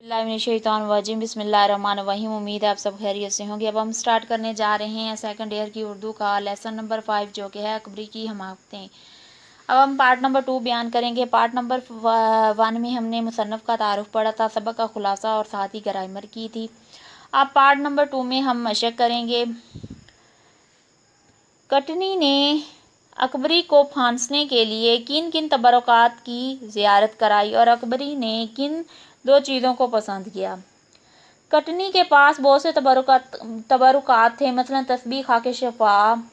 बिस्मिल्लाहिर्रहमानिर्रहीम बिस्मिल्लाहिर्रहमानिर्रहीम। उम्मीद है आप सब खैरियत से होंगे। अब हम स्टार्ट करने जा रहे हैं सेकंड ईयर की उर्दू का लेसन नंबर 5 जो कि है अकबरी की हमाकतें। अब हम पार्ट नंबर 2 बयान करेंगे। पार्ट नंबर 1 में हमने मुसन्नफ़ का तारुफ पढ़ा था, सबक का खुलासा और साथ ही ग्रामर की थी। अब पार्ट नंबर 2 में हम मशक करेंगे। कटनी ने अकबरी को फांसने के लिए किन किन तबरुकात की ज़ियारत कराई और अकबरी ने किन दो चीज़ों को पसंद किया। कटनी के पास बहुत से तबरुकात थे, मसलन तस्बीह, खाके शफा,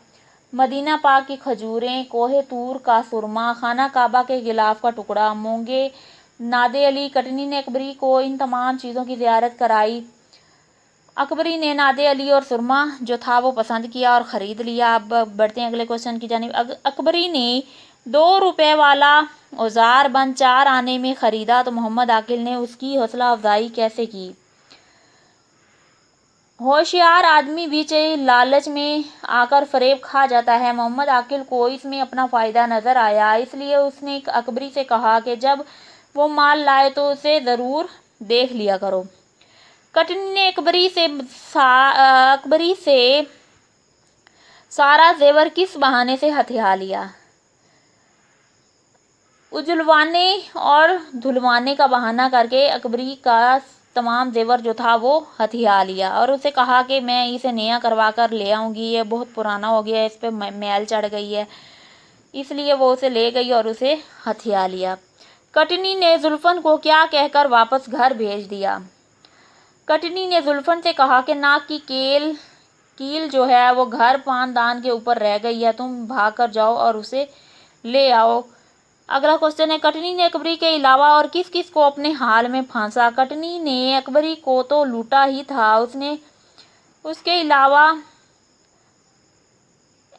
मदीना पाक की खजूरें, कोहे तूर का सुरमा, खाना काबा के गिलाफ का टुकड़ा, मूंगे, नादे अली। कटनी ने अकबरी को इन तमाम चीज़ों की ज़ियारत कराई। अकबरी ने नादे अली और सुरमा जो था वो पसंद किया और ख़रीद लिया। अब बढ़ते हैं अगले क्वेश्चन की जानिब। अकबरी ने 2 रुपए वाला औजार बंद 4 आने में ख़रीदा तो मोहम्मद आकिल ने उसकी हौसला अफजाई कैसे की। होशियार आदमी भी लालच में आकर फरेब खा जाता है। मोहम्मद आकिल को इसमें अपना फ़ायदा नज़र आया, इसलिए उसने अकबरी से कहा कि जब वो माल लाए तो उसे ज़रूर देख लिया करो। कटनी ने अकबरी से सारा जेवर किस बहाने से हथिया लिया। उजलवाने और धुलवाने का बहाना करके अकबरी का तमाम जेवर जो था वो हथिया लिया और उसे कहा कि मैं इसे नया करवा कर ले आऊँगी, ये बहुत पुराना हो गया है, इस पर मैल चढ़ गई है, इसलिए वो उसे ले गई और उसे हथिया लिया। कटनी ने जुल्फन को क्या कहकर वापस घर भेज दिया। कटनी ने जुल्फन से कहा कि नाक की कील जो है वो घर पानदान के ऊपर रह गई है, तुम भाग कर जाओ और उसे ले आओ। अगला क्वेश्चन है, कटनी ने अकबरी के अलावा और किस किस को अपने हाल में फांसा। कटनी ने अकबरी को तो लूटा ही था, उसने उसके अलावा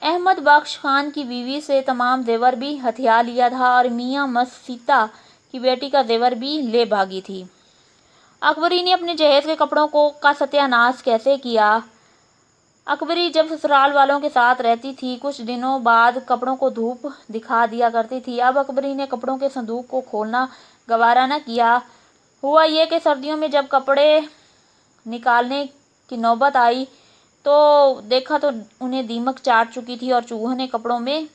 अहमद बख्श खान की बीवी से तमाम जेवर भी हथिया लिया था और मियाँ मसीता की बेटी का जेवर भी ले भागी थी। अकबरी ने अपने जहेज के कपड़ों का सत्यानाश कैसे किया। अकबरी जब ससुराल वालों के साथ रहती थी, कुछ दिनों बाद कपड़ों को धूप दिखा दिया करती थी। अब अकबरी ने कपड़ों के संदूक को खोलना गवारा न किया। हुआ ये कि सर्दियों में जब कपड़े निकालने की नौबत आई तो देखा तो उन्हें दीमक चाट चुकी थी और चूहों ने कपड़ों में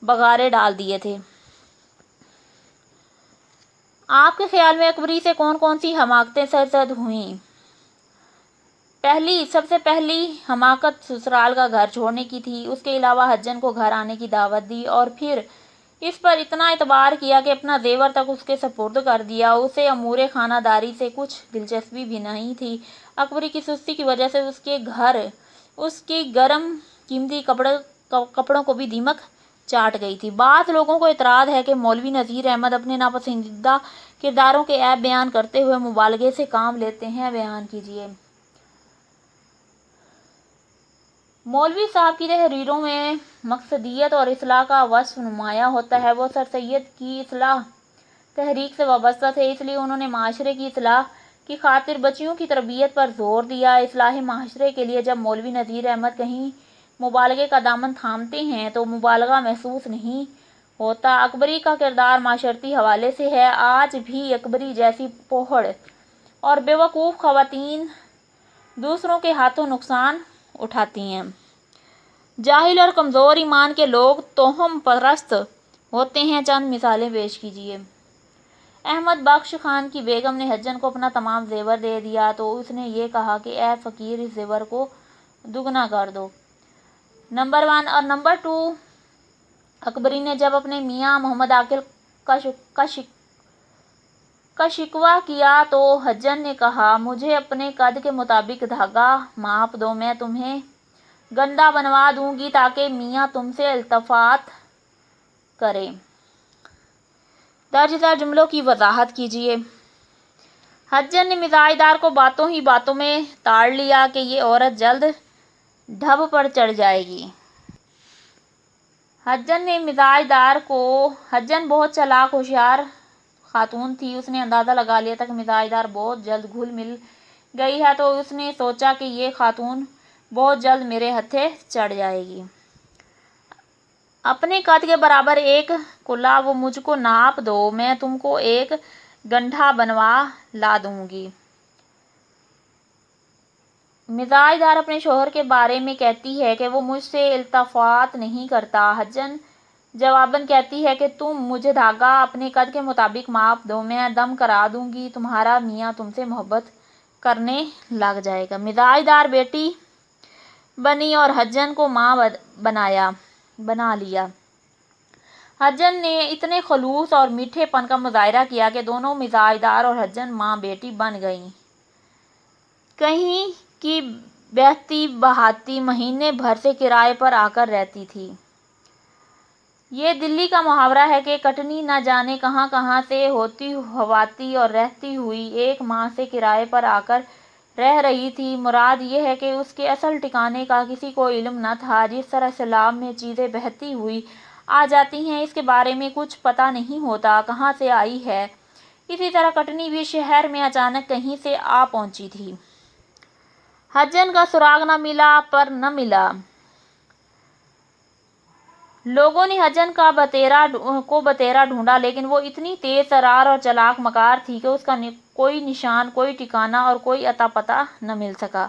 बगारे डाल दिए थे। आपके ख्याल में अकबरी से कौन कौन सी हमाकतें सरजद हुईं। सबसे पहली हमाकत ससुराल का घर छोड़ने की थी। उसके अलावा हज्जन को घर आने की दावत दी और फिर इस पर इतना एतबार किया कि अपना जेवर तक उसके सपुर्द कर दिया। उसे अमूरे खानादारी से कुछ दिलचस्पी भी नहीं थी। अकबरी की सुस्ती की वजह से उसके घर उसकी गर्म कीमती कपड़ों को भी दीमक चाट गई थी। बाद लोगों को इतराज़ है कि मौलवी नज़ीर अहमद अपने नापसंदीदा किरदारों के ऐब बयान करते हुए मुबालगे से काम लेते हैं, बयान कीजिए। मौलवी साहब की तहरीरों में मकसदियत और इस्लाह का वस्फ़ नुमायाँ होता है। वो सर सैयद की इस्लाह तहरीक से वाबस्ता थे, इसलिए उन्होंने माशरे की इस्लाह की खातिर बच्चियों की तरबियत पर जोर दिया। इस्लाह माशरे के लिए जब मौलवी नज़ीर अहमद कहीं मुबालगे का दामन थामते हैं तो मुबालगा महसूस नहीं होता। अकबरी का किरदार माशरती हवाले से है। आज भी अकबरी जैसी पोहड़ और बेवकूफ़ ख़वातीन दूसरों के हाथों नुकसान उठाती हैं। जाहिल और कमज़ोर ईमान के लोग तोहम परस्त होते हैं। चंद मिसालें पेश कीजिए। अहमद बख्श खान की बेगम ने हज्जन को अपना तमाम जेवर दे दिया तो उसने ये कहा कि ए फ़कीर, इस जेवर को दुगना कर दो। नंबर 1 और नंबर 2, अकबरी ने जब अपने मियाँ मोहम्मद आकिल का शिकवा किया तो हज्जन ने कहा, मुझे अपने कद के मुताबिक धागा माप दो, मैं तुम्हें गंदा बनवा दूंगी ताकि मियाँ तुमसे इल्तफ़ात करें। दर्ज झेल जुमलों की वजाहत कीजिए। हज्जन ने मिजाजदार को बातों ही बातों में ताड़ लिया कि ये औरत जल्द ढब पर चढ़ जाएगी। हज्जन बहुत चालाक होशियार खातून थी। उसने अंदाज़ा लगा लिया था कि मिजाजदार बहुत जल्द घुल मिल गई है, तो उसने सोचा कि ये खातून बहुत जल्द मेरे हत्थे चढ़ जाएगी। अपने कद के बराबर एक कुल्ला वो मुझको नाप दो, मैं तुमको एक गंढा बनवा ला दूंगी। مزاج دار اپنے شوہر کے بارے میں کہتی ہے کہ وہ مجھ سے التفات نہیں کرتا۔ حجن جواباً کہتی ہے کہ تم مجھے دھاگا اپنے قد کے مطابق ماپ دو، میں دم کرا دوں گی، تمہارا میاں تم سے محبت کرنے لگ جائے گا۔ مزاج دار بیٹی بنی اور حجن کو ماں بنا لیا۔ حجن نے اتنے خلوص اور میٹھے پن کا مظاہرہ کیا کہ دونوں مزاج دار اور حجن ماں بیٹی بن گئیں۔ کہیں کی بہتی بہاتی مہینے بھر سے کرائے پر آ کر رہتی تھی۔ یہ دلی کا محاورہ ہے کہ کٹنی نہ جانے کہاں کہاں سے ہوتی ہواتی اور رہتی ہوئی ایک ماہ سے کرائے پر آ کر رہ رہی تھی۔ مراد یہ ہے کہ اس کے اصل ٹھکانے کا کسی کو علم نہ تھا۔ جس طرح سیلاب میں چیزیں بہتی ہوئی آ جاتی ہیں، اس کے بارے میں کچھ پتہ نہیں ہوتا کہاں سے آئی ہے، اسی طرح کٹنی بھی شہر میں اچانک کہیں سے آ پہنچی تھی۔ حجن کا سراغ نہ ملا پر نہ ملا۔ لوگوں نے حجن کو بتیرا ڈھونڈا، لیکن وہ اتنی تیز ترار اور چالاک مکار تھی کہ اس کا کوئی نشان، کوئی ٹھکانہ اور کوئی اتا پتہ نہ مل سکا۔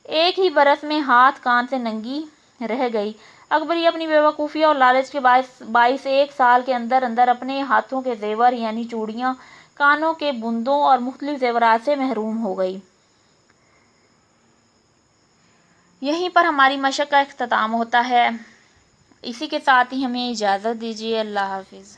ایک ہی برس میں ہاتھ کان سے ننگی رہ گئی۔ اکبری اپنی بے وقوفی اور لالچ کے باعث 1 سال کے اندر اندر اپنے ہاتھوں کے زیور یعنی چوڑیاں، کانوں کے بندوں اور مختلف زیورات سے محروم ہو گئی۔ یہیں پر ہماری مشق کا اختتام ہوتا ہے۔ اسی کے ساتھ ہی ہمیں اجازت دیجیے۔ اللہ حافظ۔